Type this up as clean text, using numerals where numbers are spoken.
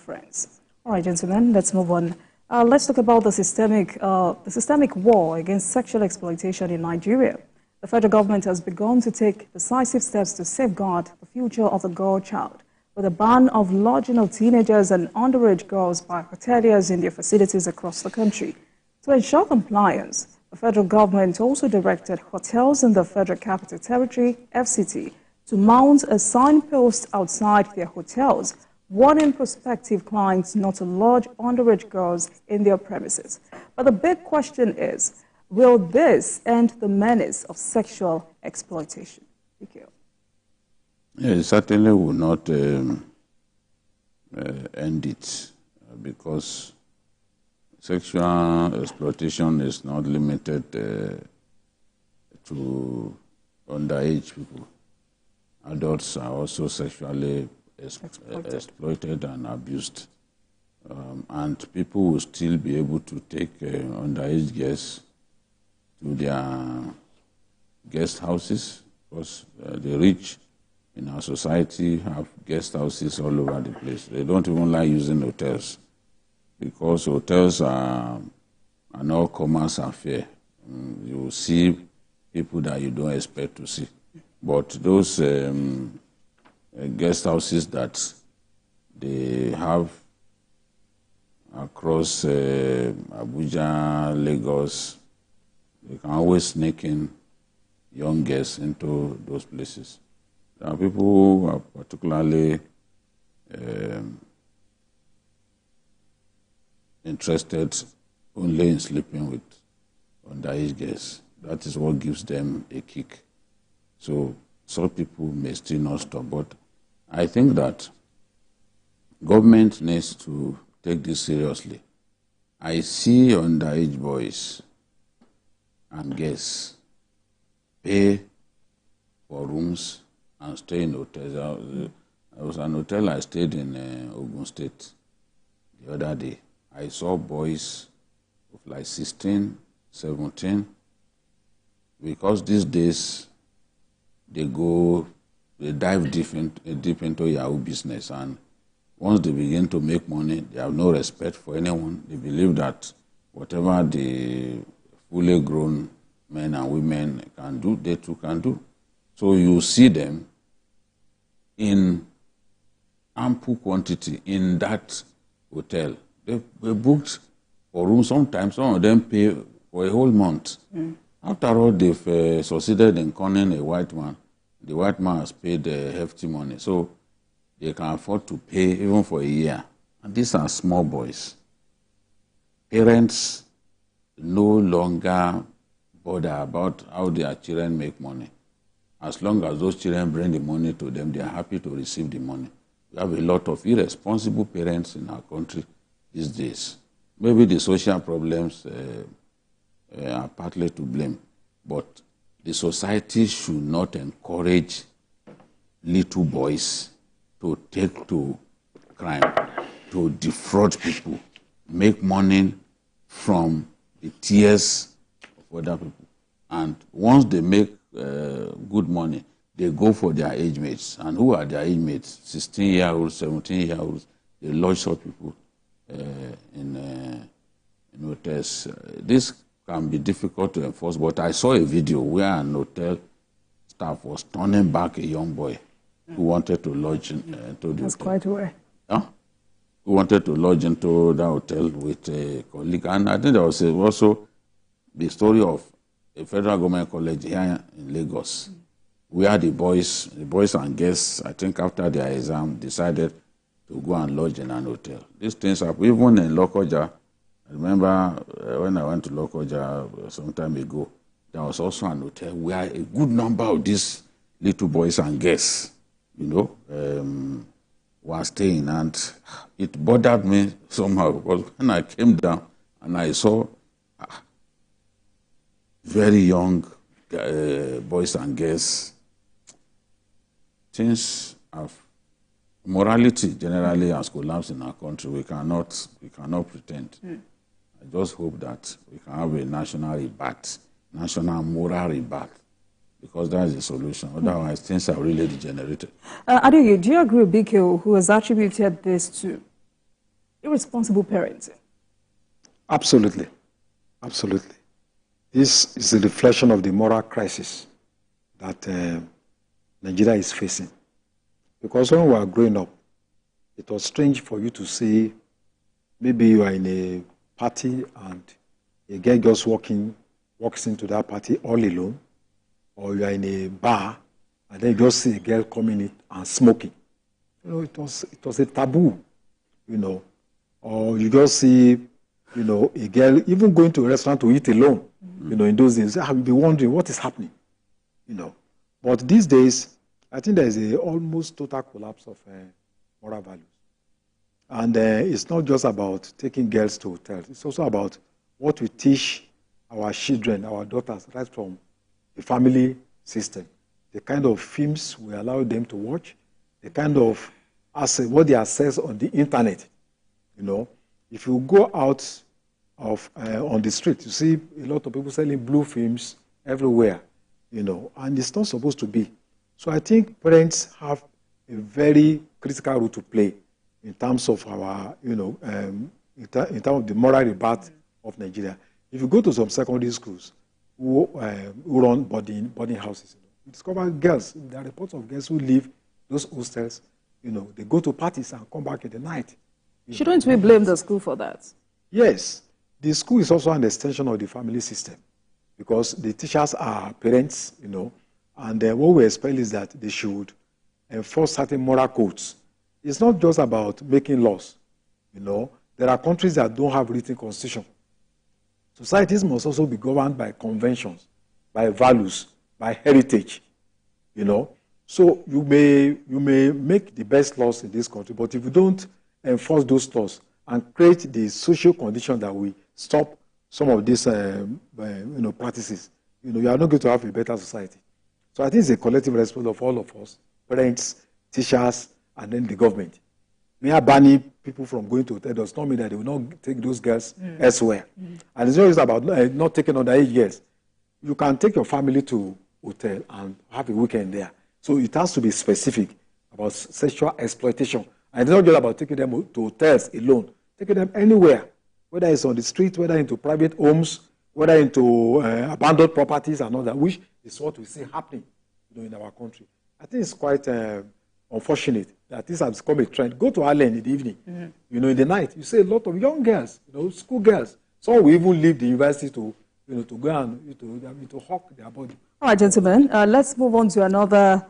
friends. All right, gentlemen, let's move on. Let's talk about the systemic war against sexual exploitation in Nigeria. The federal government has begun to take decisive steps to safeguard the future of the girl child, with a ban of lodging of teenagers and underage girls by hoteliers in their facilities across the country. To ensure compliance, the federal government also directed hotels in the Federal Capital Territory, FCT, to mount a signpost outside their hotels, warning prospective clients not to lodge underage girls in their premises. But the big question is, will this end the menace of sexual exploitation? Thank you. Yeah, it certainly will not end it, because sexual exploitation is not limited to underage people. Adults are also sexually exploited and abused. And people will still be able to take underage guests to their guest houses, because the rich in our society have guest houses all over the place. They don't even like using hotels, because hotels are an all-comers affair. You will see people that you don't expect to see. But those guest houses that they have across Abuja, Lagos, they can always sneak in young guests into those places. There are people who are particularly interested only in sleeping with underage guests. That is what gives them a kick. So some people may still not stop, but I think that government needs to take this seriously. I see underage boys and guests pay for rooms and stay in hotels. There was an hotel I stayed in Ogun State the other day. I saw boys of like 16, 17, because these days they dive deep into Yahoo business, and once they begin to make money, they have no respect for anyone. They believe that whatever the fully grown men and women can do, they too can do. So you see them in ample quantity in that hotel. They booked for rooms. Sometimes some of them pay for a whole month. After all, they've succeeded in conning a white man. The white man has paid hefty money, so they can afford to pay even for a year. And these are small boys. Parents no longer bother about how their children make money. As long as those children bring the money to them, they are happy to receive the money. We have a lot of irresponsible parents in our country these days. Maybe the social problems are partly to blame, but the society should not encourage little boys to take to crime, to defraud people, make money from the tears of other people. And once they make good money, they go for their age mates. And who are their age mates? 16-year-olds, 17-year-olds. They lodge such people in hotels. This can be difficult to enforce, but I saw a video where an hotel staff was turning back a young boy who wanted to lodge into the hotel. That's quite rare. Huh? Who wanted to lodge into that hotel with a colleague. And I think there was also the story of a federal government college here in Lagos, where the boys and guests, I think after their exam, decided to go and lodge in an hotel. These things happen. Even in Lokoja, I remember when I went to Lokoja some time ago, there was also an hotel where a good number of these little boys and guests, were staying. And it bothered me somehow, because when I came down and I saw very young boys and girls, things have, morality generally has collapsed in our country. We cannot pretend. I just hope that we can have a national rebirth, national moral rebirth, because that is the solution. Otherwise, things are really degenerated. Adeoye, do you agree with Biko, who has attributed this to irresponsible parenting? Absolutely. Absolutely. This is a reflection of the moral crisis that Nigeria is facing. Because when we were growing up, it was strange for you to see maybe you are in a party and a girl just walks into that party all alone, or you are in a bar and then you just see a girl coming in and smoking. You know, it was a taboo, you know. Or you just see, you know, a girl even going to a restaurant to eat alone. You know, in those days, I would be wondering what is happening, you know. But these days, I think there is a almost total collapse of moral values. And it's not just about taking girls to hotels. It's also about what we teach our children, our daughters, right from the family system. The kind of films we allow them to watch, the kind of what they access on the internet. You know, if you go out on the street, you see a lot of people selling blue films everywhere, you know, and it's not supposed to be. So I think parents have a very critical role to play in terms of our, you know, in terms of the moral rebirth of Nigeria. If you go to some secondary schools who run boarding houses, you discover girls. There are reports of girls who leave those hostels. You know, they go to parties and come back in the night. Shouldn't we blame the school for that? Yes. The school is also an extension of the family system because the teachers are parents, you know, and what we expect is that they should enforce certain moral codes. It's not just about making laws, you know. There are countries that don't have written constitution. Societies must also be governed by conventions, by values, by heritage, you know. So you may make the best laws in this country, but if you don't enforce those laws and create the social condition that will stop some of these you know, practices, you know, you are not going to have a better society. So I think it's a collective responsibility of all of us, parents, teachers, and then the government. Mere banning people from going to hotel does not mean that they will not take those girls elsewhere. And it's not just about not taking underage girls. You can take your family to hotel and have a weekend there. So it has to be specific about sexual exploitation. And it's not just about taking them to hotels alone. Taking them anywhere, whether it's on the street, whether into private homes, whether into abandoned properties and all that, which is what we see happening, you know, in our country. I think it's quite unfortunate that this has become a trend. Go to Ireland in the evening, you know, in the night, you see a lot of young girls, you know, school girls. Some will even leave the university to, you know, to go and to hawk their body. All right, gentlemen, let's move on to another